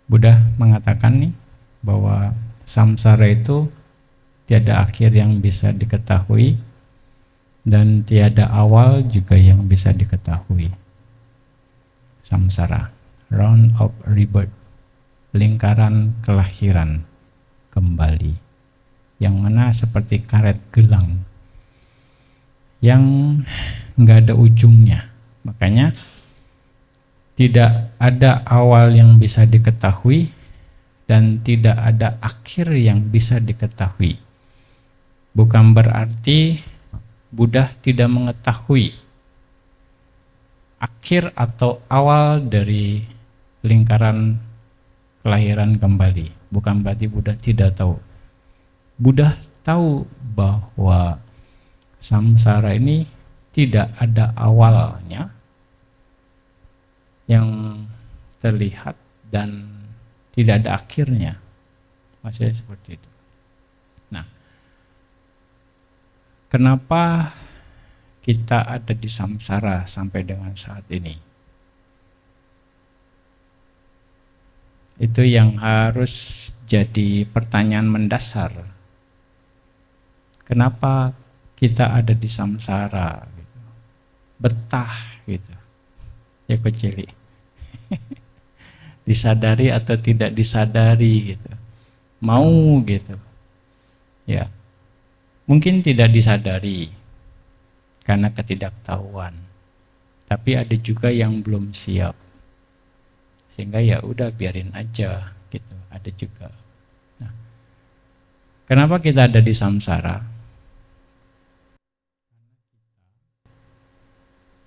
Buddha mengatakan nih bahwa samsara itu tiada akhir yang bisa diketahui dan tiada awal juga yang bisa diketahui. Samsara, round of rebirth, lingkaran kelahiran kembali, yang mana seperti karet gelang yang nggak ada ujungnya. Makanya tidak ada awal yang bisa diketahui dan tidak ada akhir yang bisa diketahui. Bukan berarti Buddha tidak mengetahui akhir atau awal dari lingkaran kelahiran kembali. Bukan berarti Buddha tidak tahu. Buddha tahu bahwa samsara ini tidak ada awalnya yang terlihat dan tidak ada akhirnya. Masih seperti itu. Nah, kenapa kita ada di samsara sampai dengan saat ini? Itu yang harus jadi pertanyaan mendasar. Kenapa kita ada di samsara? Betah gitu. Ya kecili. Disadari atau tidak disadari gitu. Mau gitu. Ya. Mungkin tidak disadari karena ketidaktahuan. Tapi ada juga yang belum siap. Sehingga ya udah biarin aja gitu. Ada juga. Nah, kenapa kita ada di samsara?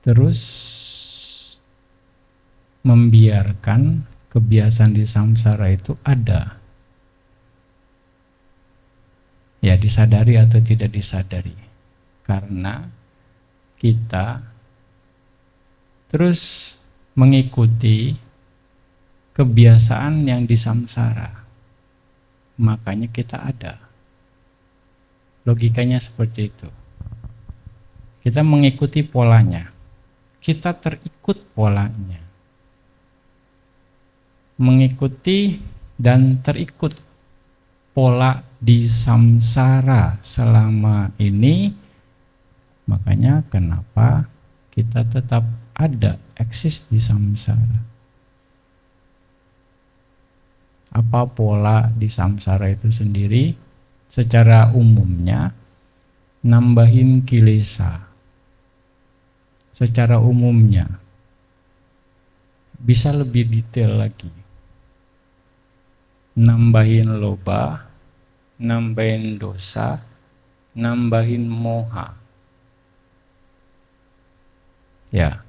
Terus membiarkan kebiasaan di samsara itu ada. Ya, disadari atau tidak disadari. Karena kita terus mengikuti kebiasaan yang di samsara. Makanya kita ada. Logikanya seperti itu. Kita mengikuti polanya. Kita terikut polanya. Mengikuti dan terikut pola di samsara selama ini, makanya kenapa kita tetap ada, eksis di samsara. Apa pola di samsara itu sendiri? Secara umumnya nambahin kilesa. Secara umumnya bisa lebih detail lagi. Nambahin loba, nambahin dosa, nambahin moha. Ya.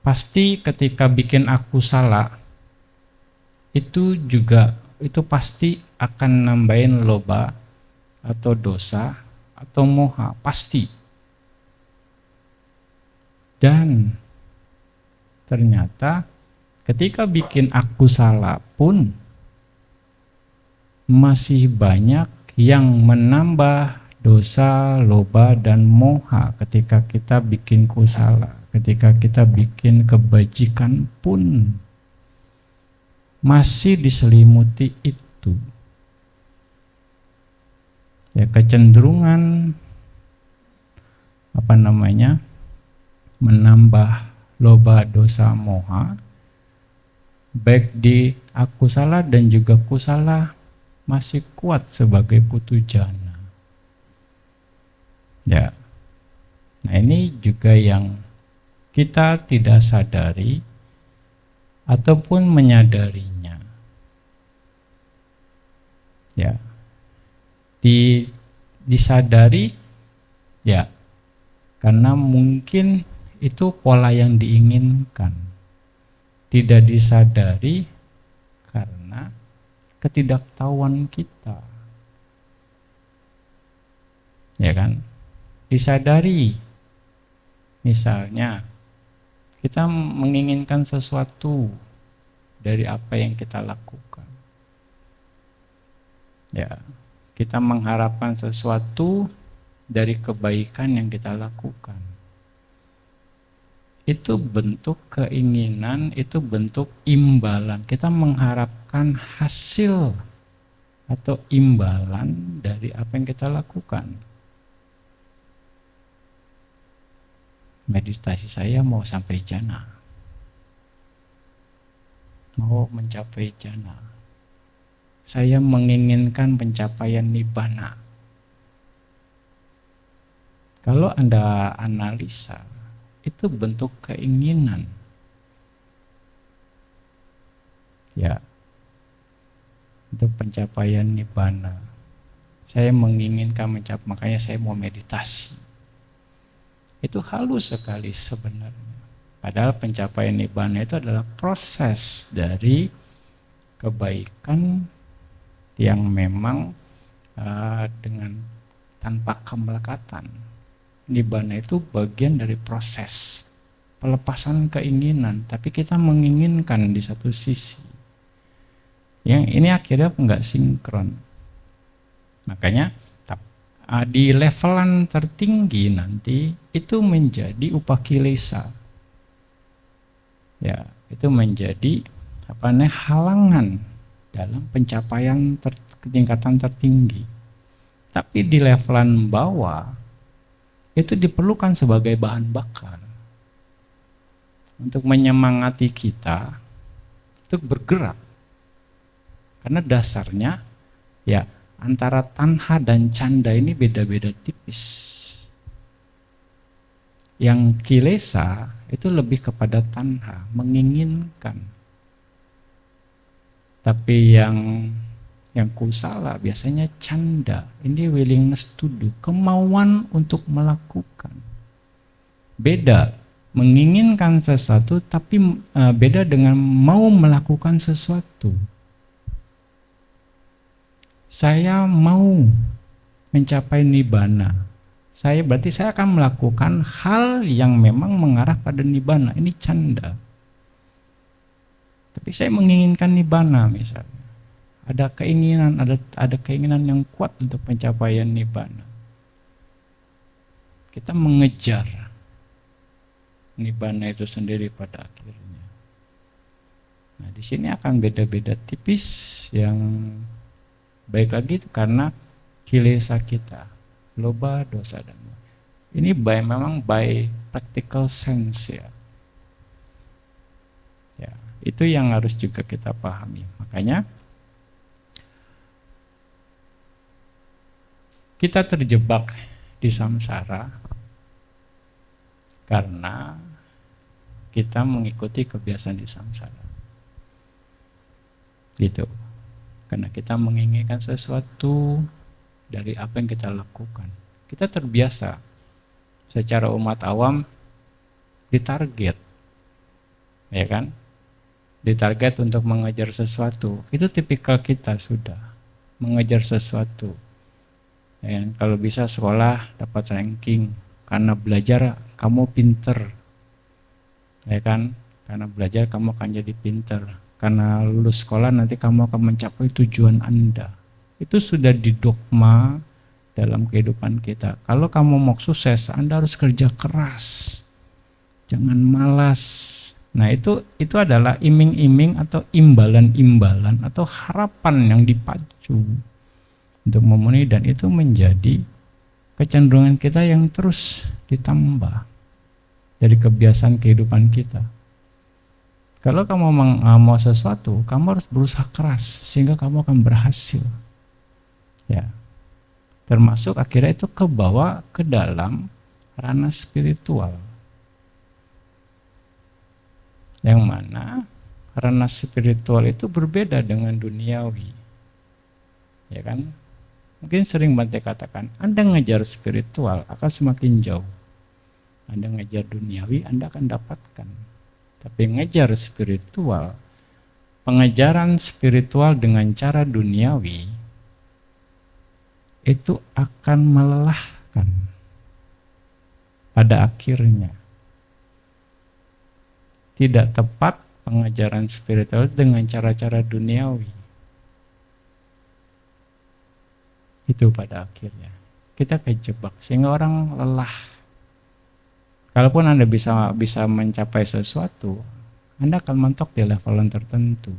Pasti ketika bikin aku salah, itu pasti akan nambahin loba atau dosa atau moha, pasti. Dan ternyata ketika bikin aku salah pun masih banyak yang menambah dosa, loba, dan moha ketika kita bikin kusala. Ketika kita bikin kebajikan pun masih diselimuti itu. Ya, kecenderungan menambah loba, dosa, moha baik di akusala dan juga kusala masih kuat sebagai putujana. Ya. Nah, ini juga yang kita tidak sadari ataupun menyadarinya. Ya. Disadari ya karena mungkin itu pola yang diinginkan. Tidak disadari karena ketidaktahuan kita. Ya kan? Disadari. Misalnya kita menginginkan sesuatu dari apa yang kita lakukan. Ya, kita mengharapkan sesuatu dari kebaikan yang kita lakukan. itu bentuk keinginan, itu bentuk imbalan. Kita mengharapkan hasil atau imbalan dari apa yang kita lakukan. Meditasi saya mau sampai jana, mau mencapai jana. Saya menginginkan pencapaian nibbana. Kalau Anda analisa, itu bentuk keinginan. Ya, untuk pencapaian nibbana. Saya menginginkan mencapai, makanya saya mau meditasi. Itu halus sekali sebenarnya. Padahal pencapaian nibbana itu adalah proses dari kebaikan yang memang dengan tanpa kemelekatan. Nibbana itu bagian dari proses pelepasan keinginan, tapi kita menginginkan di satu sisi. Yang ini akhirnya nggak sinkron. Makanya di levelan tertinggi nanti itu menjadi upakilesa. Ya, itu menjadi halangan dalam pencapaian tingkatan tertinggi. Tapi di levelan bawah itu diperlukan sebagai bahan bakar untuk menyemangati kita untuk bergerak. Karena dasarnya ya antara tanha dan canda ini beda-beda tipis. Yang kilesa itu lebih kepada tanha, menginginkan. Tapi yang kusala biasanya canda, ini willingness to do, kemauan untuk melakukan. Beda, menginginkan sesuatu tapi beda dengan mau melakukan sesuatu. Saya mau mencapai nibbana. Berarti saya akan melakukan hal yang memang mengarah pada nibbana. Ini canda. Tapi saya menginginkan nibbana misalnya. Ada keinginan yang kuat untuk pencapaian nibbana. Kita mengejar nibbana itu sendiri pada akhirnya. Nah, di sini akan beda-beda tipis yang baik lagi itu karena kilesa kita, loba, dosa dan ini memang by practical sense ya. Ya, itu yang harus juga kita pahami. Makanya kita terjebak di samsara karena kita mengikuti kebiasaan di samsara. Gitu. Karena kita menginginkan sesuatu dari apa yang kita lakukan. Kita terbiasa secara umat awam ditarget. Ya kan? Ditarget untuk mengejar sesuatu. Itu tipikal kita sudah mengejar sesuatu. Ya, kalau bisa sekolah dapat ranking, karena belajar kamu pinter. Ya kan? Karena belajar kamu akan jadi pinter. Karena lulus sekolah nanti kamu akan mencapai tujuan Anda. Itu sudah didogma dalam kehidupan kita. Kalau kamu mau sukses, Anda harus kerja keras. Jangan malas. Nah, itu adalah iming-iming atau imbalan-imbalan atau harapan yang dipacu untuk memenuhi, dan itu menjadi kecenderungan kita yang terus ditambah dari kebiasaan kehidupan kita. Kalau kamu mau sesuatu, kamu harus berusaha keras sehingga kamu akan berhasil. Ya. Termasuk akhirnya itu kebawa ke dalam ranah spiritual. Yang mana ranah spiritual itu berbeda dengan duniawi. Ya kan? Mungkin sering Bante katakan, Anda ngejar spiritual akan semakin jauh. Anda ngejar duniawi, Anda akan dapatkan. Tapi ngejar spiritual, pengejaran spiritual dengan cara duniawi, itu akan melelahkan pada akhirnya. Tidak tepat pengejaran spiritual dengan cara-cara duniawi. Itu pada akhirnya. Kita kejebak, sehingga orang lelah. Kalaupun Anda bisa mencapai sesuatu, Anda akan mentok di level tertentu.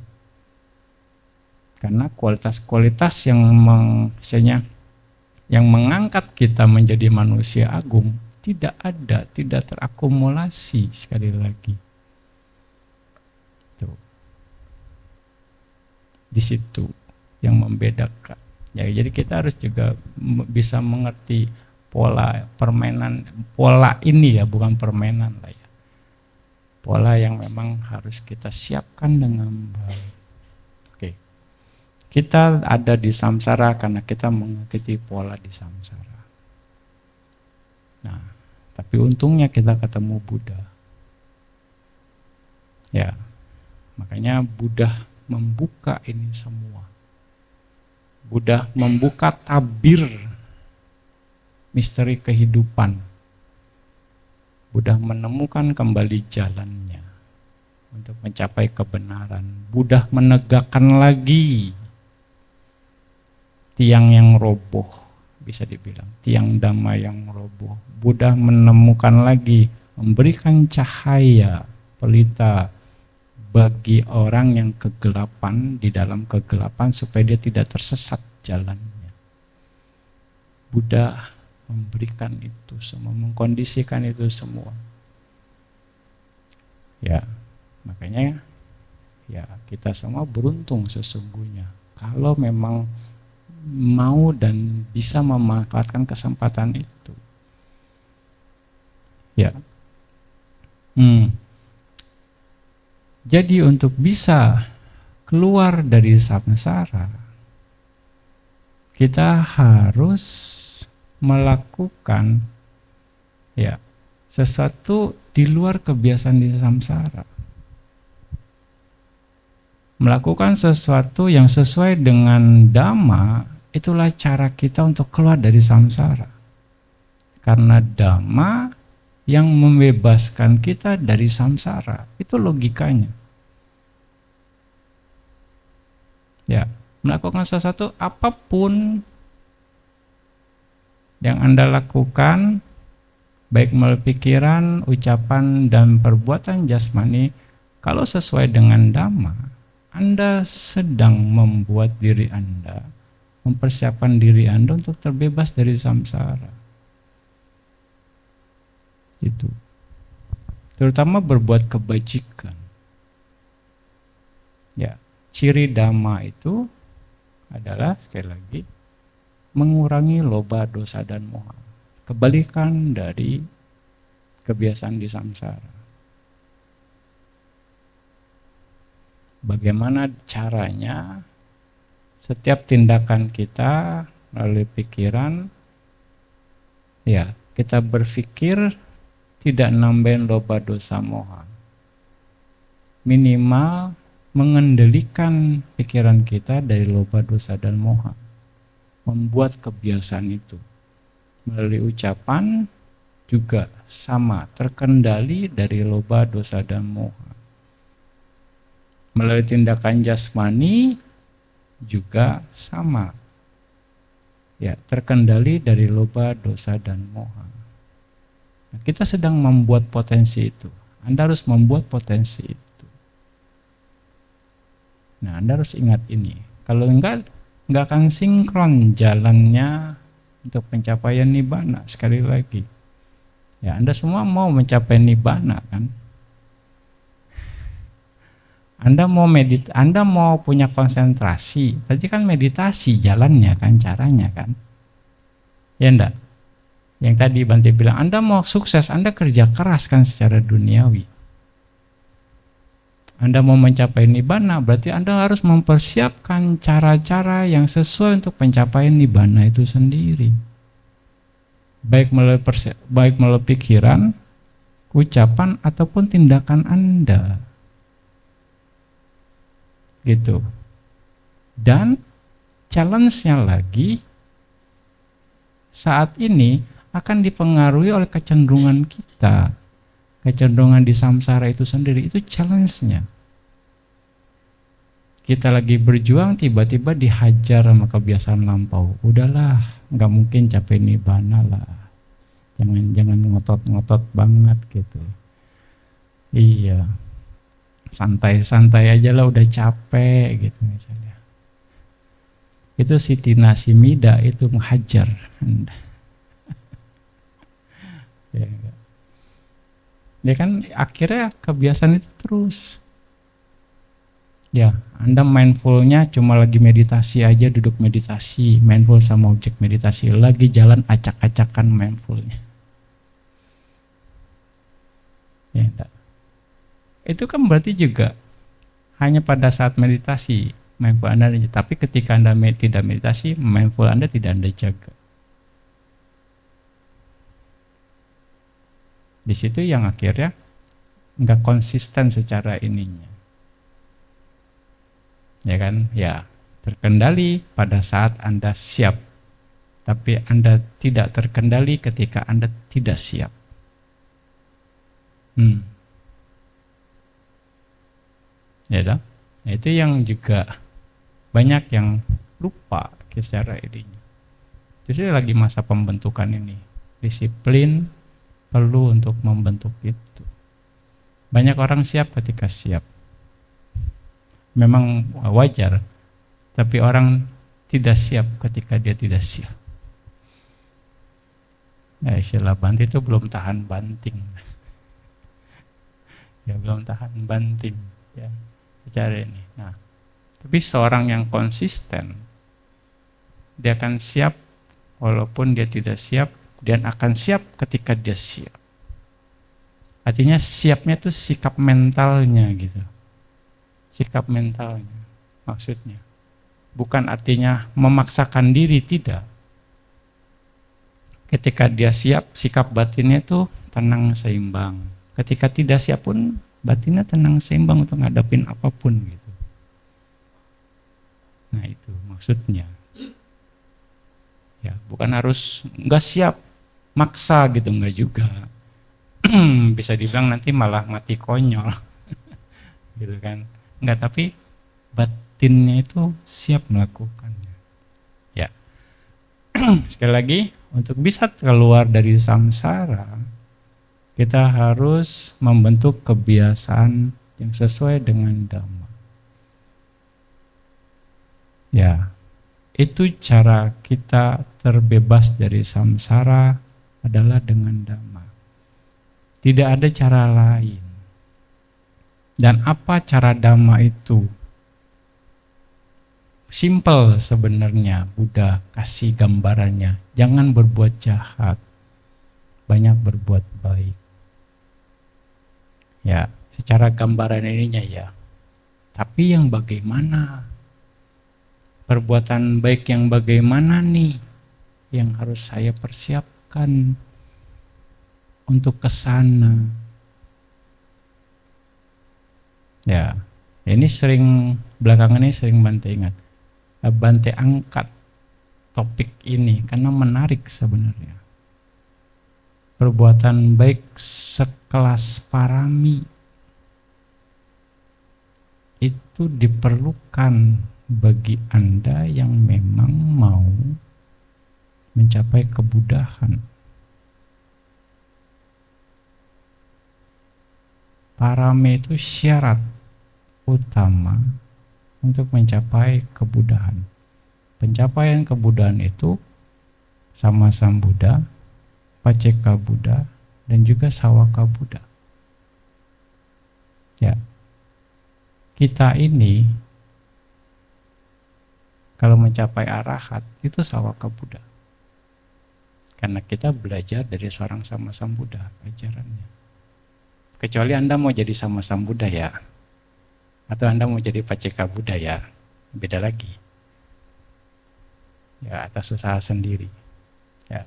Karena kualitas-kualitas yang mengangkat kita menjadi manusia agung tidak ada, tidak terakumulasi sekali lagi. Tuh. Di situ yang membedakan. Ya, jadi kita harus juga bisa mengerti pola permainan, pola ini ya, bukan permainan lah ya. Pola yang memang harus kita siapkan dengan baik. Oke. Kita ada di samsara karena kita mengikuti pola di samsara. Nah, tapi untungnya kita ketemu Buddha. Ya. Makanya Buddha membuka ini semua. Buddha membuka tabir misteri kehidupan. Buddha menemukan kembali jalannya untuk mencapai kebenaran. Buddha menegakkan lagi tiang yang roboh, bisa dibilang tiang dhamma yang roboh. Buddha menemukan lagi, memberikan cahaya pelita bagi orang yang kegelapan, di dalam kegelapan, supaya dia tidak tersesat jalannya. Buddha memberikan itu semua, mengkondisikan itu semua. Ya, makanya ya kita semua beruntung sesungguhnya kalau memang mau dan bisa memanfaatkan kesempatan itu. Ya. Jadi untuk bisa keluar dari samsara, kita harus melakukan ya sesuatu di luar kebiasaan di samsara. Melakukan sesuatu yang sesuai dengan dhamma, itulah cara kita untuk keluar dari samsara. Karena dhamma yang membebaskan kita dari samsara, itu logikanya. Ya, melakukan sesuatu apapun yang Anda lakukan, baik melalui pikiran, ucapan, dan perbuatan jasmani, kalau sesuai dengan dhamma, Anda sedang membuat diri Anda, mempersiapkan diri Anda untuk terbebas dari samsara. Itu terutama berbuat kebajikan. Ya, ciri dhamma itu adalah sekali lagi mengurangi loba, dosa, dan moha. Kebalikan dari kebiasaan di samsara. Bagaimana caranya setiap tindakan kita melalui pikiran, ya kita berpikir tidak nambahin loba, dosa, moha. Minimal mengendalikan pikiran kita dari loba, dosa, dan moha. Membuat kebiasaan itu. Melalui ucapan juga sama, terkendali dari loba, dosa, dan moha. Melalui tindakan jasmani juga sama. Ya, terkendali dari loba, dosa, dan moha. Nah, kita sedang membuat potensi itu. Anda harus membuat potensi itu. Nah, Anda harus ingat ini. Kalau enggak akan sinkron jalannya untuk pencapaian nibbana. Sekali lagi, ya Anda semua mau mencapai nibbana kan? Anda mau punya konsentrasi, berarti kan meditasi jalannya kan, caranya kan? Ya enggak? Yang tadi Bante bilang, Anda mau sukses, Anda kerja keras kan secara duniawi. Anda mau mencapai nibbana, berarti Anda harus mempersiapkan cara-cara yang sesuai untuk pencapaian nibbana itu sendiri. Baik melalui pikiran, ucapan, ataupun tindakan Anda. Gitu. Dan challenge-nya lagi, saat ini akan dipengaruhi oleh kecenderungan kita. Kecenderungan di samsara itu sendiri, itu challenge-nya. Kita lagi berjuang, tiba-tiba dihajar sama kebiasaan lampau. Udahlah, nggak mungkin capai nibbana lah. Jangan ngotot-ngotot banget gitu. Iya, santai-santai aja lah udah capek gitu misalnya. Itu Siti Nasimida itu menghajar Anda. Ya, dia kan akhirnya kebiasaan itu terus. Ya, Anda mindfulnya cuma lagi meditasi aja, duduk meditasi, mindful sama objek meditasi, lagi jalan acak-acakan mindfulnya. Ya, enggak. Itu kan berarti juga hanya pada saat meditasi mindful Anda, tapi ketika Anda tidak meditasi, mindful Anda tidak Anda jaga. Di situ yang akhirnya nggak konsisten secara ininya. Ya kan? Ya, terkendali pada saat Anda siap. Tapi Anda tidak terkendali ketika Anda tidak siap. Ya toh? Nah, itu yang juga banyak yang lupa secara ininya. Jadi lagi masa pembentukan ini. Disiplin perlu untuk membentuk itu. Banyak orang siap ketika siap. Memang wajar, tapi orang tidak siap ketika dia tidak siap. Ya, istilah banting itu belum tahan banting. Ya, belum tahan banting. Ya, secara ini. Nah, tapi seorang yang konsisten, dia akan siap walaupun dia tidak siap, dan akan siap ketika dia siap. Artinya siapnya itu sikap mentalnya gitu. Sikap mentalnya maksudnya. Bukan artinya memaksakan diri, tidak. Ketika dia siap, sikap batinnya itu tenang seimbang. Ketika tidak siap pun batinnya tenang seimbang untuk ngadapin apapun gitu. Nah itu maksudnya. Ya, bukan harus nggak siap, maksa gitu, nggak juga. Bisa dibilang nanti malah mati konyol. Gitu kan. Enggak, tapi batinnya itu siap melakukannya. Ya. Sekali lagi, untuk bisa keluar dari samsara, kita harus membentuk kebiasaan yang sesuai dengan Dhamma. Ya, itu cara kita terbebas dari samsara adalah dengan Dhamma. Tidak ada cara lain. Dan apa cara Dhamma itu? Simple sebenarnya, Buddha kasih gambarannya. Jangan berbuat jahat, banyak berbuat baik. Ya, secara gambaran ininya ya. Tapi yang bagaimana? Perbuatan baik yang bagaimana nih? Yang harus saya persiapkan untuk ke sana. Ya, ini sering belakangan ini sering Bante ingat. Bante angkat topik ini karena menarik sebenarnya. Perbuatan baik sekelas parami itu diperlukan bagi Anda yang memang mau mencapai kebudahan. Parami itu syarat utama untuk mencapai kebudahan. Pencapaian kebudahan itu sama Sambuddha, Paceka Buddha, dan juga Sawaka Buddha. Ya, kita ini kalau mencapai arahat itu Sawaka Buddha. Karena kita belajar dari seorang sama Sambuddha ajarannya. Kecuali Anda mau jadi sama Sambuddha ya, atau Anda mau jadi Paceka Buddha ya, beda lagi. Ya, atas usaha sendiri. Ya.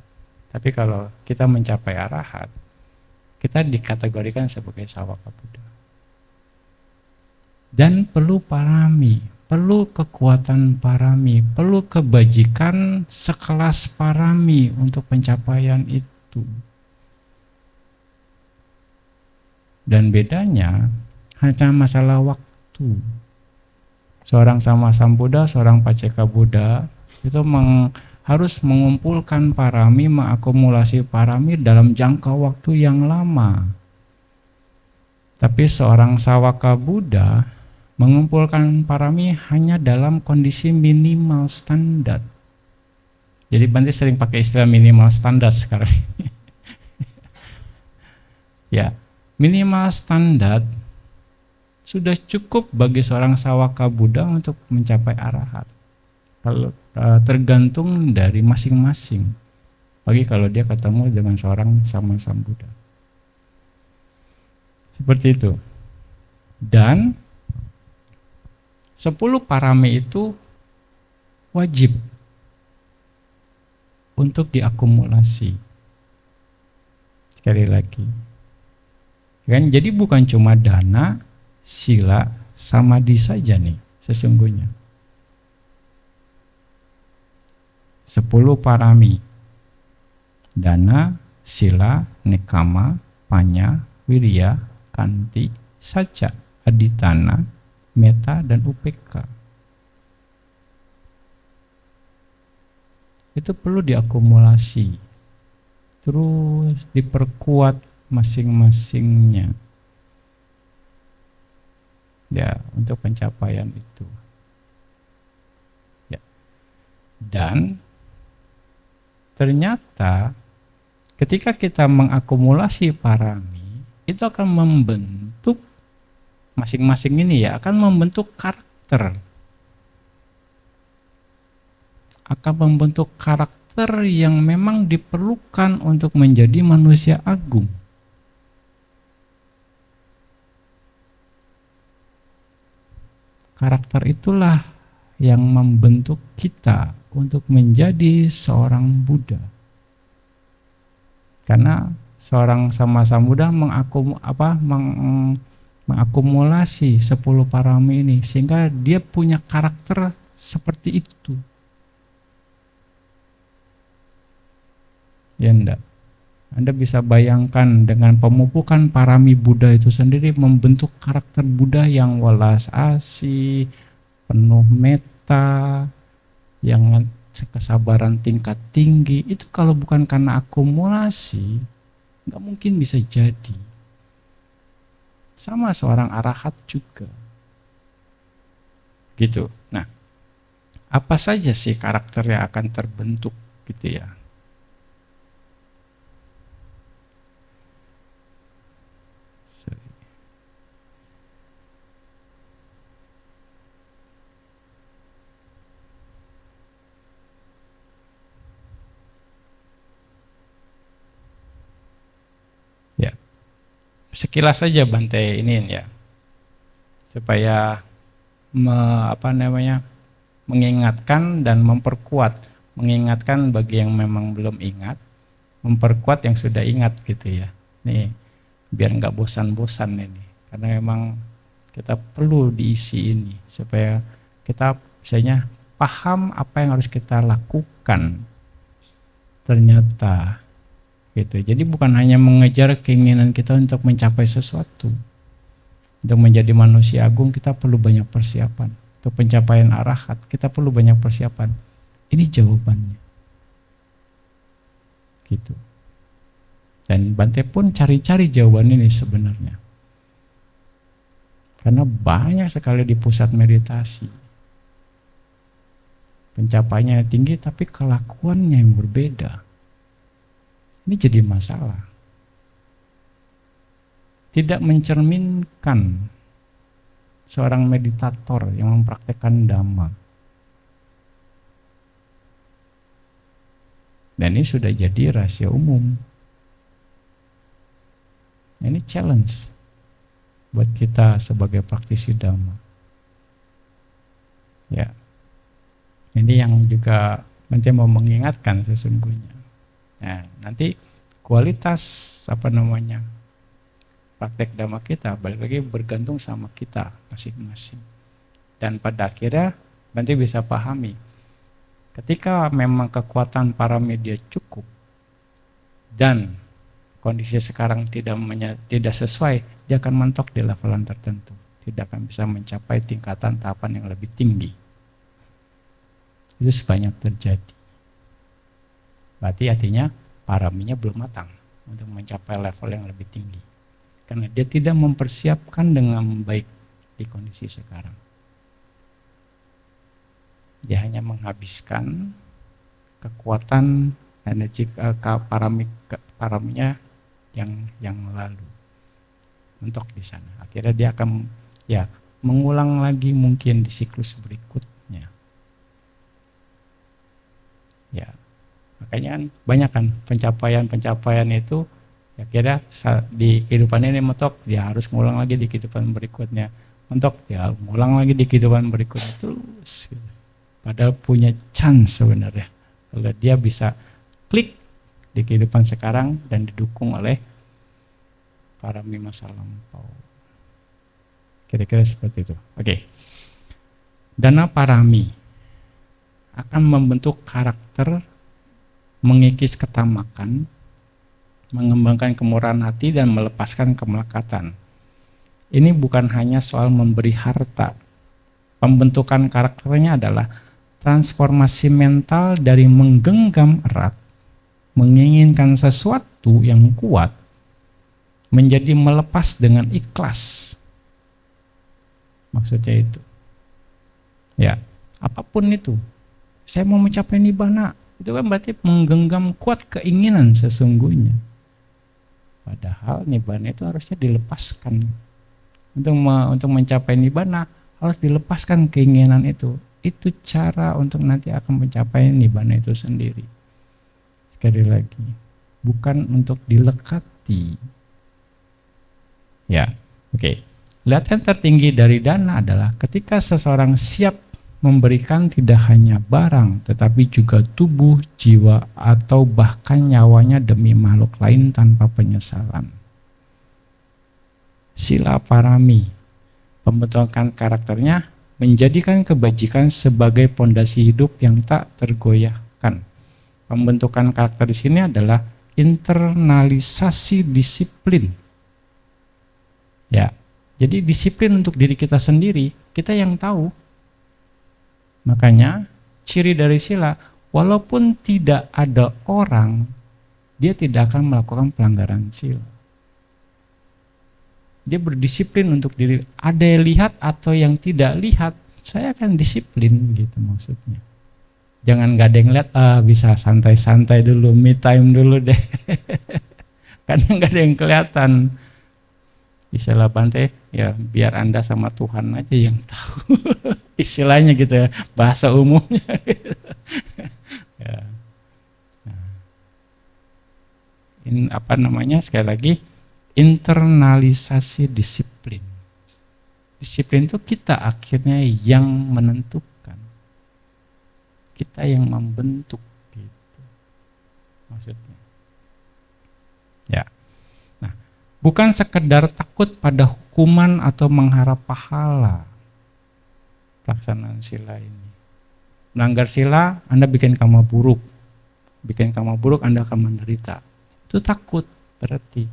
Tapi kalau kita mencapai arahat, kita dikategorikan sebagai Sawaka Buddha. Dan perlu parami, perlu kekuatan parami, perlu kebajikan sekelas parami untuk pencapaian itu. Dan bedanya hanya masalah waktu. Seorang sama Sambuddha, seorang Paceka Buddha itu harus mengumpulkan parami, mengakumulasi parami dalam jangka waktu yang lama. Tapi seorang sawaka Buddha mengumpulkan parami hanya dalam kondisi minimal standar. Jadi Bante sering pakai istilah minimal standar sekarang. Ya, minimal standar sudah cukup bagi seorang sawaka Buddha untuk mencapai arahat. Kalau tergantung dari masing-masing. Bagi kalau dia ketemu dengan seorang sama Buddha. Seperti itu. Dan 10 parami itu wajib untuk diakumulasi. Sekali lagi. Kan jadi bukan cuma dana, sila, samadhi saja nih sesungguhnya. 10 parami. Dana, sila, nekama, panya, wirya, kanti, saca, aditana, metta, dan upeka. Itu perlu diakumulasi. Terus diperkuat masing-masingnya. Ya, untuk pencapaian itu. Ya. Dan ternyata ketika kita mengakumulasi parami, itu akan membentuk masing-masing ini ya, akan membentuk karakter. Akan membentuk karakter yang memang diperlukan untuk menjadi manusia agung. Karakter itulah yang membentuk kita untuk menjadi seorang Buddha. Karena seorang sama Buddha mengakumulasi 10 parami ini sehingga dia punya karakter seperti itu. Ya enggak? Anda bisa bayangkan dengan pemupukan parami Buddha itu sendiri membentuk karakter Buddha yang welas asih, penuh metta, yang kesabaran tingkat tinggi. Itu kalau bukan karena akumulasi, nggak mungkin bisa jadi. Sama seorang arahat juga. Gitu. Nah, apa saja sih karakter yang akan terbentuk gitu ya? Sekilas saja Bante ini ya, supaya mengingatkan dan memperkuat, mengingatkan bagi yang memang belum ingat, memperkuat yang sudah ingat gitu ya. Nih, biar nggak bosan-bosan ini, karena memang kita perlu diisi ini supaya kita misalnya paham apa yang harus kita lakukan. Ternyata gitu. Jadi bukan hanya mengejar keinginan kita untuk mencapai sesuatu. Untuk menjadi manusia agung kita perlu banyak persiapan. Untuk pencapaian arahat kita perlu banyak persiapan. Ini jawabannya. Gitu. Dan Bante pun cari-cari jawaban ini sebenarnya. Karena banyak sekali di pusat meditasi. Pencapaiannya tinggi tapi kelakuannya yang berbeda. Ini jadi masalah. Tidak mencerminkan seorang meditator yang mempraktekkan Dhamma. Dan ini sudah jadi rahasia umum. Ini challenge buat kita sebagai praktisi Dhamma. Ya. Ini yang juga nanti mau mengingatkan sesungguhnya. Nah, nanti kualitas praktek Dhamma kita balik lagi bergantung sama kita masing-masing. Dan pada akhirnya nanti bisa pahami ketika memang kekuatan parami dia cukup dan kondisi sekarang tidak sesuai, dia akan mentok di levelan tertentu, tidak akan bisa mencapai tingkatan tahapan yang lebih tinggi. Itu sebanyak terjadi. Berarti artinya paraminya belum matang untuk mencapai level yang lebih tinggi. Karena dia tidak mempersiapkan dengan baik di kondisi sekarang. Dia hanya menghabiskan kekuatan energi paraminya yang lalu untuk di sana. Akhirnya dia akan ya mengulang lagi mungkin di siklus berikutnya. Ya, makanya kan banyak kan pencapaian itu ya kira di kehidupan ini mentok, dia harus ngulang lagi di kehidupan berikutnya. Mentok, ya ngulang lagi di kehidupan berikutnya terus. Gitu. Padahal punya chance sebenarnya. Kalau dia bisa klik di kehidupan sekarang dan didukung oleh parami masa lampau. Kira-kira seperti itu. Oke. Dana parami akan membentuk karakter, mengikis ketamakan, mengembangkan kemurahan hati dan melepaskan kemelekatan. Ini bukan hanya soal memberi harta. Pembentukan karakternya adalah transformasi mental dari menggenggam erat, menginginkan sesuatu yang kuat, menjadi melepas dengan ikhlas. Maksudnya itu. Ya, apapun itu. Saya mau mencapai nibbana. Itu kan berarti menggenggam kuat keinginan sesungguhnya. Padahal nibbana itu harusnya dilepaskan. Untuk mencapai nibbana harus dilepaskan keinginan itu. Itu cara untuk nanti akan mencapai nibbana itu sendiri. Sekali lagi, bukan untuk dilekati. Ya, oke. Latihan tertinggi dari dana adalah ketika seseorang siap memberikan tidak hanya barang, tetapi juga tubuh, jiwa, atau bahkan nyawanya demi makhluk lain tanpa penyesalan. Sila parami, pembentukan karakternya menjadikan kebajikan sebagai pondasi hidup yang tak tergoyahkan. Pembentukan karakter di sini adalah internalisasi disiplin. Ya, jadi disiplin untuk diri kita sendiri, kita yang tahu. Makanya ciri dari sila, walaupun tidak ada orang, dia tidak akan melakukan pelanggaran sila. Dia berdisiplin untuk diri. Ada yang lihat atau yang tidak lihat, saya akan disiplin gitu maksudnya. Jangan gak ada yang lihat, bisa santai-santai dulu, me time dulu deh. Karena gak ada yang kelihatan. Istilah Bante, ya biar Anda sama Tuhan aja yang tahu. Istilahnya gitu ya, bahasa umumnya. Gitu. Ya. Nah. Ini apa namanya sekali lagi, internalisasi disiplin. Disiplin itu kita akhirnya yang menentukan. Kita yang membentuk gitu. Maksudnya. Ya. Nah, bukan sekedar takut pada hukuman atau mengharap pahala. Pelaksanaan sila ini. Melanggar sila, Anda bikin karma buruk. Bikin karma buruk, Anda akan menderita. Itu takut berarti.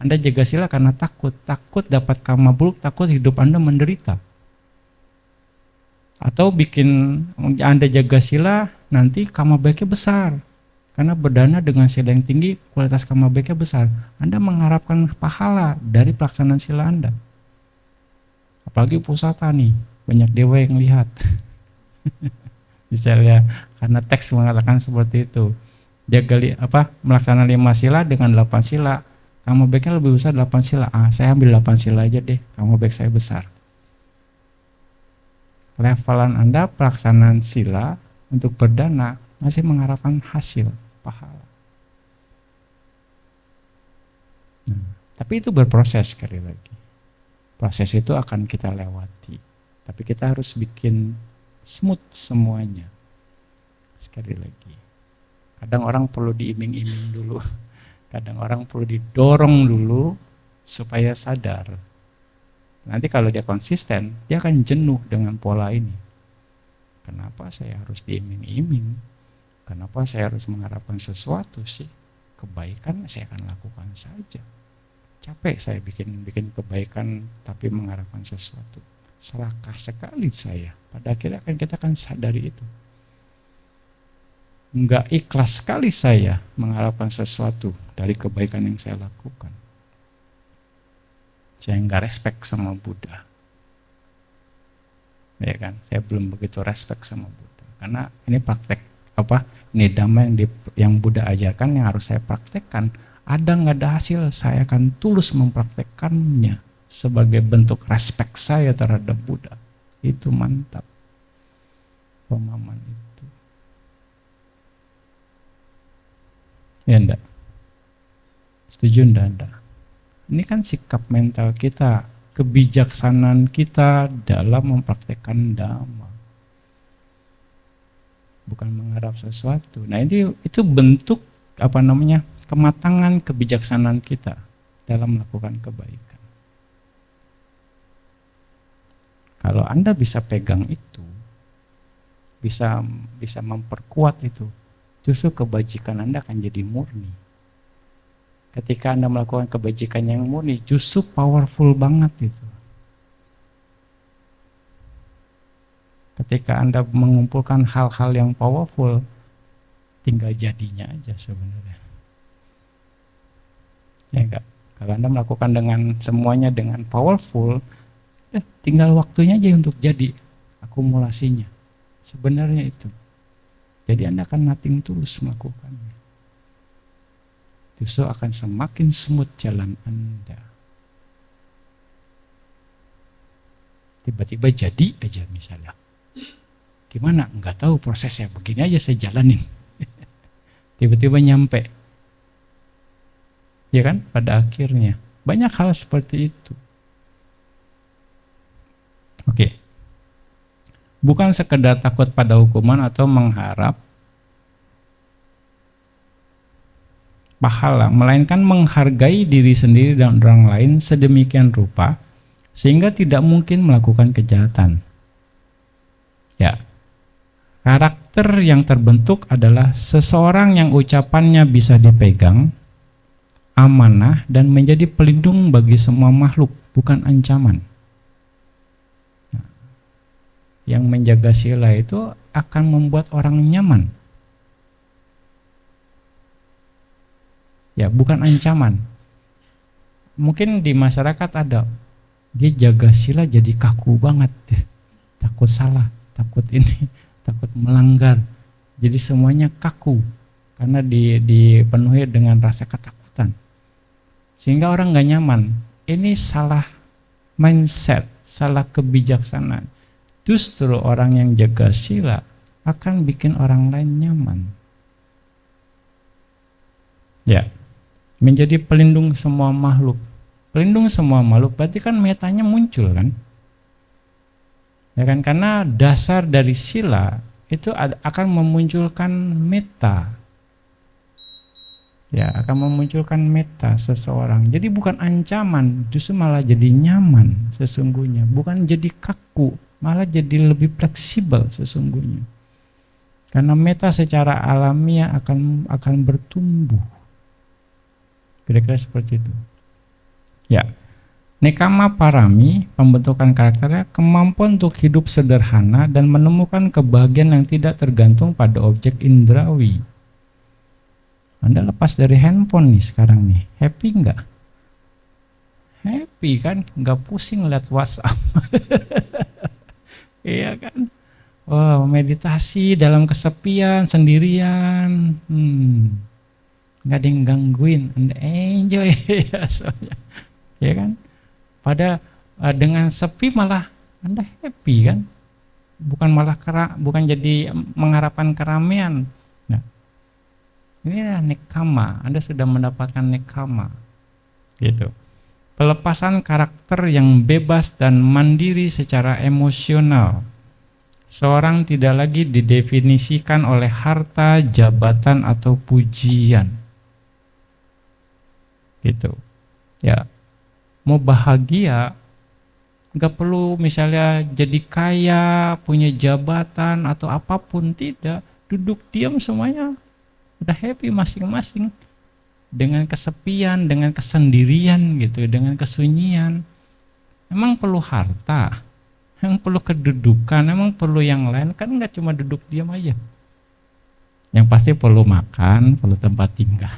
Anda jaga sila karena takut dapat karma buruk, takut hidup Anda menderita. Atau bikin Anda jaga sila, nanti karma baiknya besar. Karena berdana dengan sila yang tinggi, kualitas karma baiknya besar. Anda mengharapkan pahala dari pelaksanaan sila Anda. Apalagi pusata nih, banyak dewa yang lihat. Misalnya, karena teks mengatakan seperti itu. Jaga melaksanakan 5 sila dengan 8 sila. Karma baiknya lebih besar 8 sila. Saya ambil 8 sila aja deh, karma baik saya besar. Levelan Anda pelaksanaan sila untuk berdana masih mengharapkan hasil, pahala. Nah, tapi itu berproses sekali lagi. Proses itu akan kita lewati. Tapi kita harus bikin smooth semuanya. Sekali lagi. Kadang orang perlu diiming-iming dulu. Kadang orang perlu didorong dulu supaya sadar. Nanti kalau dia konsisten, dia akan jenuh dengan pola ini. Kenapa saya harus diiming-iming? Kenapa saya harus mengharapkan sesuatu sih? Kebaikan saya akan lakukan saja. Capek saya bikin kebaikan tapi mengharapkan sesuatu. Serakah sekali saya. Pada akhirnya kita akan sadari itu. Nggak ikhlas sekali saya mengharapkan sesuatu dari kebaikan yang saya lakukan. Saya nggak respect sama Buddha. Ya kan, saya belum begitu respect sama Buddha. Karena ini praktek apa? Ini dhamma yang Buddha ajarkan yang harus saya praktekkan. Ada nggak ada hasil, saya akan tulus mempraktekkannya sebagai bentuk respect saya terhadap Buddha. Itu mantap pemahaman itu. Ya enggak? Setuju enggak? Ini kan sikap mental kita, kebijaksanaan kita dalam mempraktekkan dhamma. Bukan mengharap sesuatu. Nah, itu bentuk kematangan kebijaksanaan kita dalam melakukan kebaikan. Kalau Anda bisa pegang itu, bisa memperkuat itu, justru kebajikan Anda akan jadi murni. Ketika Anda melakukan kebajikan yang murni, justru powerful banget itu. Ketika Anda mengumpulkan hal-hal yang powerful, tinggal jadinya aja sebenarnya. Ya enggak? Kalau Anda melakukan semuanya dengan powerful, tinggal waktunya aja untuk jadi akumulasinya. Sebenarnya itu. Jadi Anda akan nothing tulus melakukannya. Justru akan semakin smooth jalan Anda. Tiba-tiba jadi aja misalnya. Gimana? Enggak tahu prosesnya. Begini aja saya jalanin. Tiba-tiba nyampe. Ya kan? Pada akhirnya. Banyak hal seperti itu. Oke. Bukan sekedar takut pada hukuman atau mengharap pahala, melainkan menghargai diri sendiri dan orang lain sedemikian rupa sehingga tidak mungkin melakukan kejahatan. Ya, karakter yang terbentuk adalah seseorang yang ucapannya bisa dipegang, amanah, dan menjadi pelindung bagi semua makhluk, bukan ancaman. Yang menjaga sila itu akan membuat orang nyaman. Ya, bukan ancaman. Mungkin di masyarakat ada, dia jaga sila jadi kaku banget. Takut salah, takut ini, takut melanggar. Jadi semuanya kaku karena dipenuhi dengan rasa ketakutan. Sehingga orang nggak nyaman. Ini salah mindset, salah kebijaksanaan. Justru orang yang jaga sila akan bikin orang lain nyaman. Ya, menjadi pelindung semua makhluk. Pelindung semua makhluk berarti kan metanya muncul kan? Ya kan, karena dasar dari sila itu akan memunculkan meta. Ya, akan memunculkan meta seseorang. Jadi bukan ancaman, justru malah jadi nyaman sesungguhnya. Bukan jadi kaku, malah jadi lebih fleksibel sesungguhnya. Karena meta secara alamiah akan bertumbuh. Kira-kira seperti itu. Ya. Nekama parami, pembentukan karakternya kemampuan untuk hidup sederhana dan menemukan kebahagiaan yang tidak tergantung pada objek indrawi. Anda lepas dari handphone nih sekarang nih, happy nggak? Happy kan? Nggak pusing lihat WhatsApp. Iya kan? Oh, meditasi dalam kesepian, sendirian. Nggak ada yang gangguin. Anda enjoy. Ya kan? Pada dengan sepi malah Anda happy kan? Bukan malah bukan jadi mengharapkan keramaian. Nah, ini adalah nekama. Anda sudah mendapatkan nekama. Gitu. Pelepasan karakter yang bebas dan mandiri secara emosional. Seorang tidak lagi didefinisikan oleh harta, jabatan, atau pujian. Gitu. Ya. Mau bahagia, nggak perlu misalnya jadi kaya, punya jabatan atau apapun, tidak. Duduk diam semuanya, udah happy masing-masing. Dengan kesepian, dengan kesendirian gitu, dengan kesunyian. Emang perlu harta, emang perlu kedudukan, emang perlu yang lain, kan nggak cuma duduk diam aja. Yang pasti perlu makan, perlu tempat tinggal.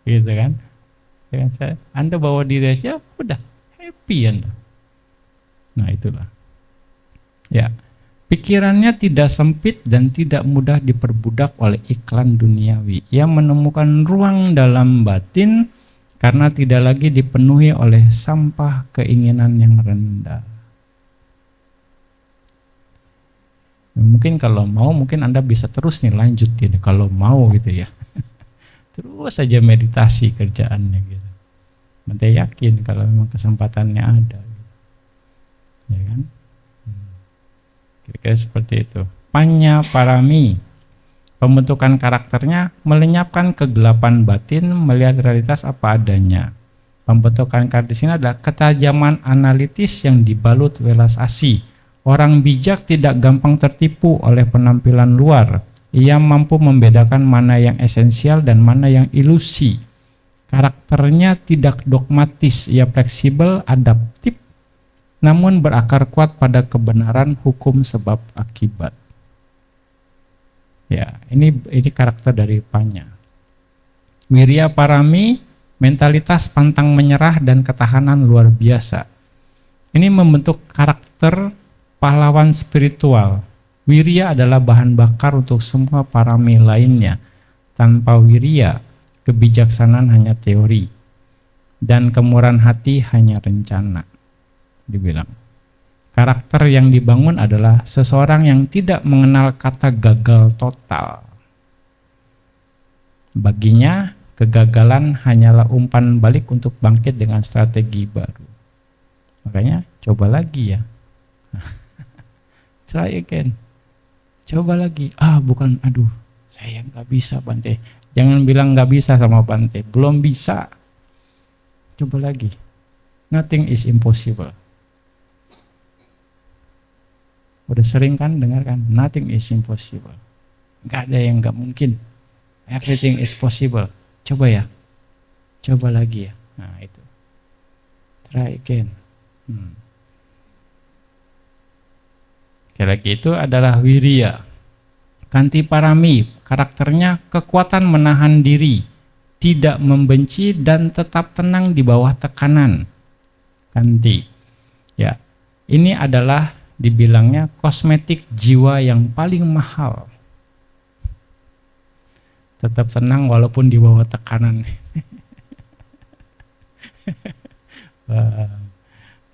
Gitu kan? Ya, Anda bawa diri aja udah happy Anda. Nah, itulah. Ya. Pikirannya tidak sempit dan tidak mudah diperbudak oleh iklan duniawi. Ia menemukan ruang dalam batin karena tidak lagi dipenuhi oleh sampah keinginan yang rendah. Mungkin kalau mau, mungkin Anda bisa terus nih lanjut gitu, kalau mau gitu ya. Terus saja meditasi kerjaannya gitu. Bante yakin kalau memang kesempatannya ada. Gitu. Ya kan? Kira-kira seperti itu. Panya parami, pembentukan karakternya melenyapkan kegelapan batin, melihat realitas apa adanya. Pembentukan karakter di sini adalah ketajaman analitis yang dibalut welas asih. Orang bijak tidak gampang tertipu oleh penampilan luar. Ia mampu membedakan mana yang esensial dan mana yang ilusi. Karakternya tidak dogmatis, ia fleksibel, adaptif, namun berakar kuat pada kebenaran hukum sebab akibat. Ya, ini karakter dari Panya. Wirya parami, mentalitas pantang menyerah dan ketahanan luar biasa. Ini membentuk karakter pahlawan spiritual. Wirya adalah bahan bakar untuk semua parami lainnya. Tanpa wirya, kebijaksanaan hanya teori dan kemurahan hati hanya rencana. Dibilang karakter yang dibangun adalah seseorang yang tidak mengenal kata gagal total. Baginya kegagalan hanyalah umpan balik untuk bangkit dengan strategi baru. Makanya coba lagi ya. Try again. Coba lagi. Bukan, aduh, saya nggak bisa Bante. Jangan bilang nggak bisa sama Bante. Belum bisa. Coba lagi. Nothing is impossible. Udah sering kan dengar kan? Nothing is impossible. Nggak ada yang nggak mungkin. Everything is possible. Coba ya. Coba lagi ya. Nah itu. Try again. Sekali lagi itu adalah wirya. Kanti parami, karakternya kekuatan menahan diri, tidak membenci dan tetap tenang di bawah tekanan. Kanti. Ya. Ini adalah dibilangnya kosmetik jiwa yang paling mahal. Tetap tenang walaupun di bawah tekanan.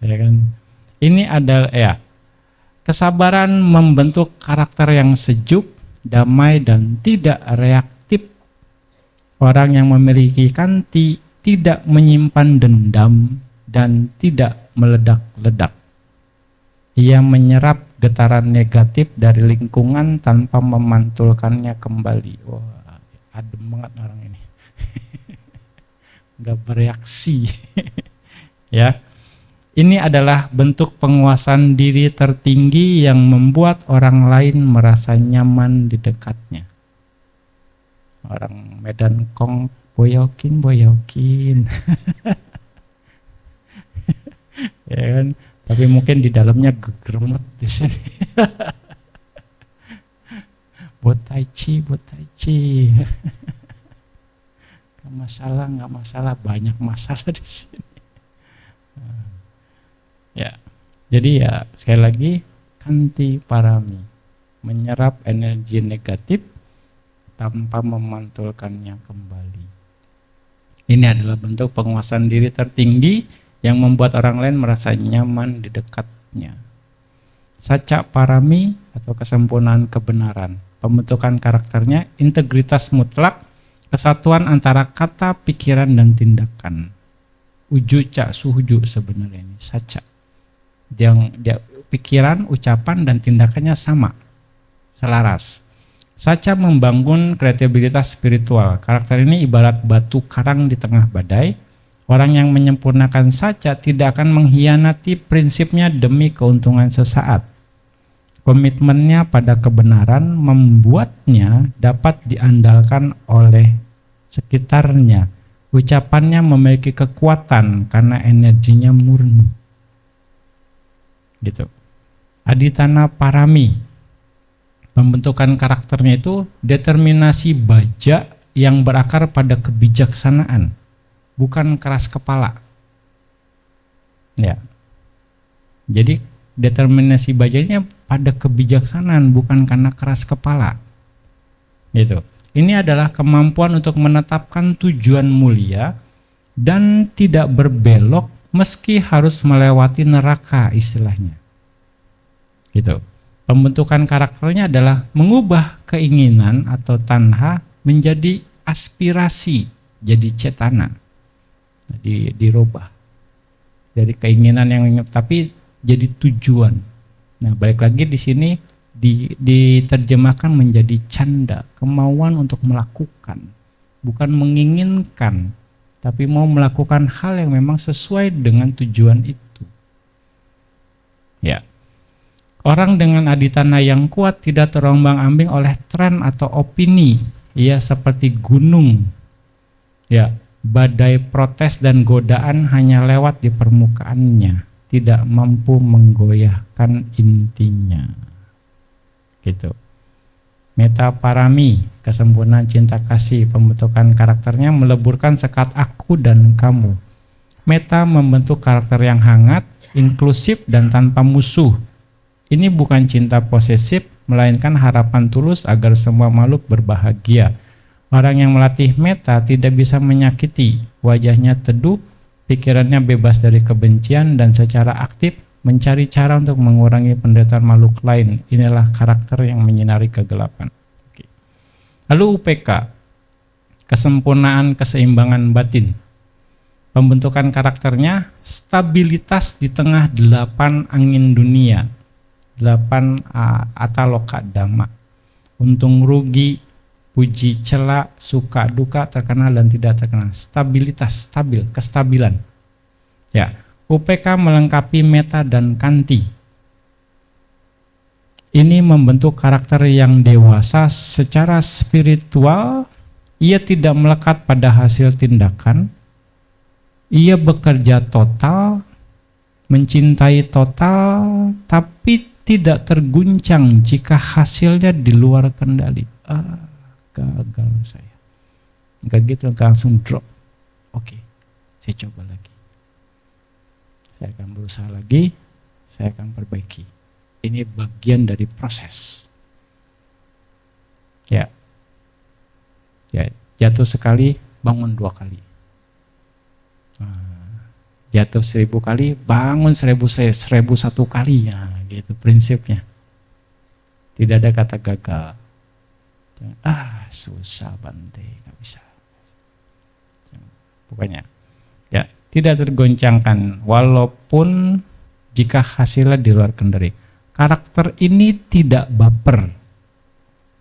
Ya kan? Ini adalah kesabaran membentuk karakter yang sejuk, damai dan tidak reaktif. Orang yang memiliki kanti tidak menyimpan dendam dan tidak meledak-ledak. Ia menyerap getaran negatif dari lingkungan tanpa memantulkannya kembali. Wah, adem banget orang ini. Nggak bereaksi. Ya, ini adalah bentuk penguasaan diri tertinggi yang membuat orang lain merasa nyaman di dekatnya. Orang Medan Kong boyokin. Ya kan? Tapi mungkin di dalamnya gegermet di sini. Buat tai chi. Nggak masalah, banyak masalah di sini. Ya, jadi ya sekali lagi kanti parami, menyerap energi negatif tanpa memantulkannya kembali. Ini adalah bentuk penguasaan diri tertinggi yang membuat orang lain merasa nyaman di dekatnya. Saca parami atau kesempurnaan kebenaran. Pembentukan karakternya integritas mutlak, kesatuan antara kata, pikiran, dan tindakan. Uju cak suhuju sebenarnya ini, saca. Dia pikiran, ucapan, dan tindakannya sama, selaras. Saca membangun kreativitas spiritual. Karakter ini ibarat batu karang di tengah badai. Orang yang menyempurnakan saca tidak akan mengkhianati prinsipnya demi keuntungan sesaat. Komitmennya pada kebenaran membuatnya dapat diandalkan oleh sekitarnya. Ucapannya memiliki kekuatan karena energinya murni. Gitu. Aditana parami. Pembentukan karakternya itu determinasi baja yang berakar pada kebijaksanaan, bukan keras kepala. Ya. Jadi determinasi bajanya pada kebijaksanaan, bukan karena keras kepala. Gitu. Ini adalah kemampuan untuk menetapkan tujuan mulia dan tidak berbelok meski harus melewati neraka istilahnya. Gitu. Pembentukan karakternya adalah mengubah keinginan atau tanha menjadi aspirasi, jadi cetana. Jadi dirubah dari keinginan yang tapi jadi tujuan. Nah, balik lagi di sini diterjemahkan menjadi canda, kemauan untuk melakukan, bukan menginginkan, tapi mau melakukan hal yang memang sesuai dengan tujuan itu. Ya. Orang dengan aditana yang kuat tidak terombang-ambing oleh tren atau opini. Ia seperti gunung. Ya, badai protes dan godaan hanya lewat di permukaannya, tidak mampu menggoyahkan intinya. Gitu. Meta parami, kesempurnaan cinta kasih, pembentukan karakternya meleburkan sekat aku dan kamu. Meta membentuk karakter yang hangat, inklusif dan tanpa musuh. Ini bukan cinta posesif, melainkan harapan tulus agar semua makhluk berbahagia. Orang yang melatih meta tidak bisa menyakiti, wajahnya teduh, pikirannya bebas dari kebencian dan secara aktif mencari cara untuk mengurangi penderitaan makhluk lain. Inilah karakter yang menyinari kegelapan. Oke. Lalu UPK, kesempurnaan keseimbangan batin. Pembentukan karakternya stabilitas di tengah 8 angin dunia. 8 ataloka dhamma, untung rugi, puji cela, suka duka, terkenal dan tidak terkenal. Stabilitas, stabil, kestabilan. Ya, UPK melengkapi meta dan kanti. Ini membentuk karakter yang dewasa secara spiritual. Ia tidak melekat pada hasil tindakan. Ia bekerja total, mencintai total, tapi tidak terguncang jika hasilnya di luar kendali. Gagal saya. Enggak gitu, langsung drop. Oke, saya coba lagi. Saya akan berusaha lagi, saya akan perbaiki. Ini bagian dari proses. Ya, jatuh sekali, bangun 2 kali. Jatuh 1000 kali, bangun 1001 kali. Ya, gitu prinsipnya. Tidak ada kata gagal. Susah Bante, nggak bisa. Pokoknya, ya tidak tergoncangkan walaupun jika hasilnya di luar kendali. Karakter ini tidak baper,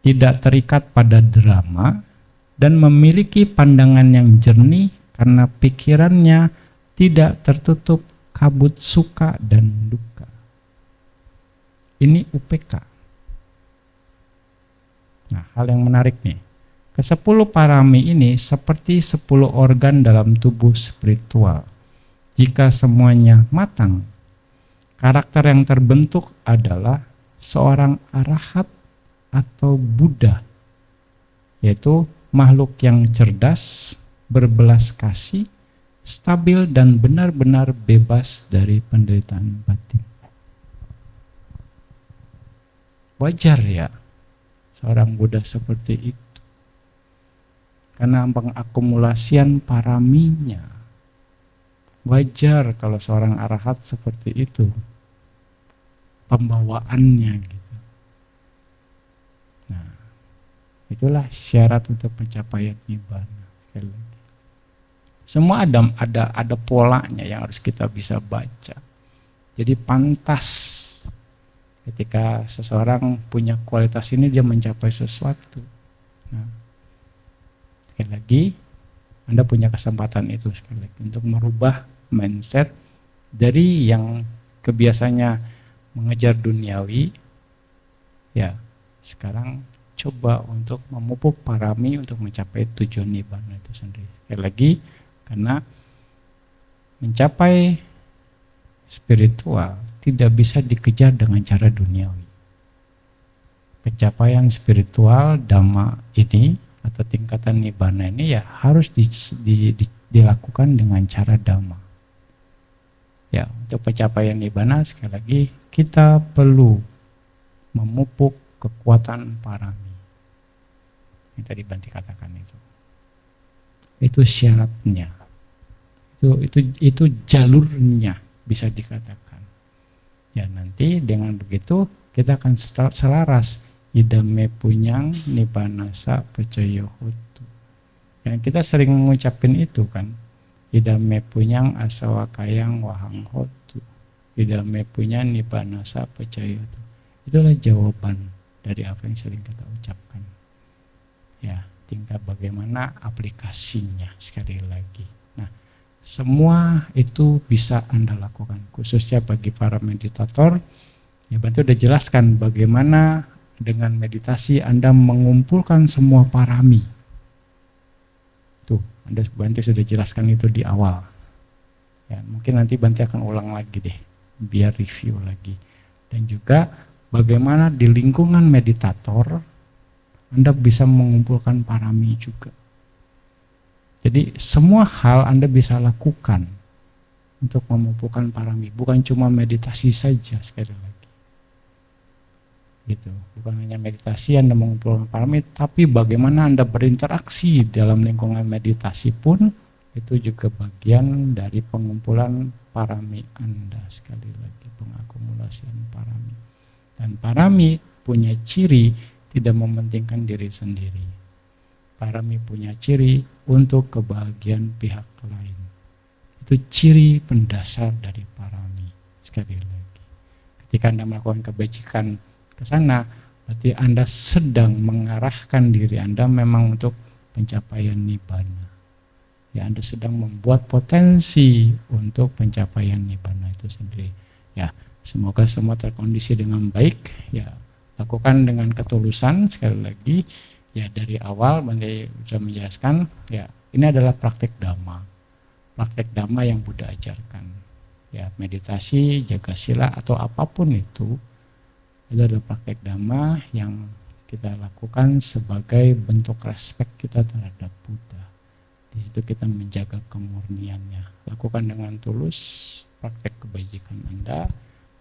tidak terikat pada drama, dan memiliki pandangan yang jernih karena pikirannya tidak tertutup kabut suka dan duka. Ini UPK. Nah, hal yang menarik nih. Ke-10 parami ini seperti 10 organ dalam tubuh spiritual. Jika semuanya matang, karakter yang terbentuk adalah seorang arahat atau Buddha, yaitu makhluk yang cerdas, berbelas kasih, stabil dan benar-benar bebas dari penderitaan batin. Wajar ya seorang Buddha seperti itu, karena pengakumulasian paraminya. Wajar kalau seorang arahat seperti itu, pembawaannya gitu. Nah, itulah syarat untuk pencapaian nibbana. Sekali lagi, semua ada polanya yang harus kita bisa baca. Jadi pantas ketika seseorang punya kualitas ini dia mencapai sesuatu. Nah, sekali lagi Anda punya kesempatan itu sekali lagi untuk merubah mindset dari yang kebiasaannya mengejar duniawi, ya sekarang coba untuk memupuk parami untuk mencapai tujuan nibbana itu sendiri. Sekali lagi, karena mencapai spiritual tidak bisa dikejar dengan cara duniawi. pencapaian spiritual Dhamma ini atau tingkatan Nibbana ini ya harus dilakukan dengan cara Dhamma. Ya, untuk pencapaian Nibbana sekali lagi kita perlu memupuk kekuatan parami. Yang tadi Bhante katakan itu. Itu syaratnya. Itu jalurnya bisa dikatakan. Ya, nanti dengan begitu kita akan selaras idame punyang nibbanasa pacaya hotu. Yang kita sering mengucapin itu kan. Idame punyang asawakayang wahang hotu. Idame punyang nibbanasa pacaya hotu. Itulah jawaban dari apa yang sering kita ucapkan. Ya, tinggal bagaimana aplikasinya sekali lagi. Nah, semua itu bisa Anda lakukan, khususnya bagi para meditator. Ya, Bhante udah jelaskan bagaimana dengan meditasi Anda mengumpulkan semua parami. Tuh, Bhante sudah jelaskan itu di awal. Ya, mungkin nanti Bhante akan ulang lagi deh, biar review lagi. Dan juga bagaimana di lingkungan meditator Anda bisa mengumpulkan parami juga. Jadi semua hal Anda bisa lakukan untuk mengumpulkan parami, bukan cuma meditasi saja sekali lagi. Gitu. Bukan hanya meditasi Anda mengumpulkan parami, tapi bagaimana Anda berinteraksi dalam lingkungan meditasi pun itu juga bagian dari pengumpulan parami Anda sekali lagi, pengakumulasian parami. Dan parami punya ciri tidak mementingkan diri sendiri. Parami punya ciri untuk kebahagiaan pihak lain. Itu ciri pendasar dari parami. Sekali lagi, ketika Anda melakukan kebajikan ke sana, berarti Anda sedang mengarahkan diri Anda memang untuk pencapaian Nibbana. Ya, Anda sedang membuat potensi untuk pencapaian Nibbana itu sendiri. Ya, semoga semua terkondisi dengan baik. Ya, lakukan dengan ketulusan sekali lagi. Ya, dari awal Bhante sudah menjelaskan, ya, ini adalah praktek Dhamma. Praktek Dhamma yang Buddha ajarkan. Ya, meditasi, jaga sila atau apapun itu adalah praktek Dhamma yang kita lakukan sebagai bentuk respek kita terhadap Buddha. Di situ kita menjaga kemurniannya. Lakukan dengan tulus praktek kebajikan Anda.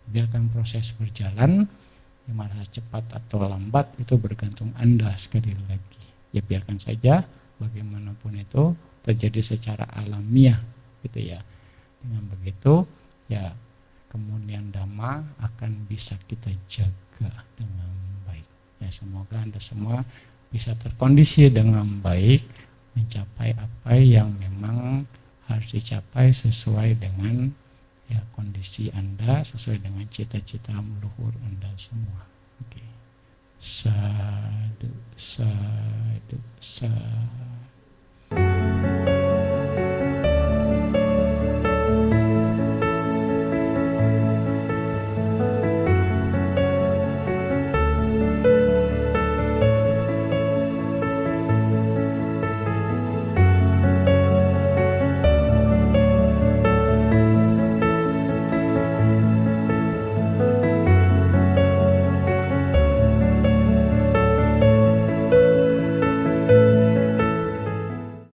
Biarkan proses berjalan. Yang merasa cepat atau lambat itu bergantung Anda sekali lagi. Ya, biarkan saja bagaimanapun itu terjadi secara alamiah gitu ya. Dengan begitu ya kemurnian Dhamma akan bisa kita jaga dengan baik. Ya, semoga Anda semua bisa terkondisi dengan baik mencapai apa yang memang harus dicapai sesuai dengan ya kondisi Anda, sesuai dengan cita-cita leluhur Anda semua. Oke. Sadu, sadu, sadu.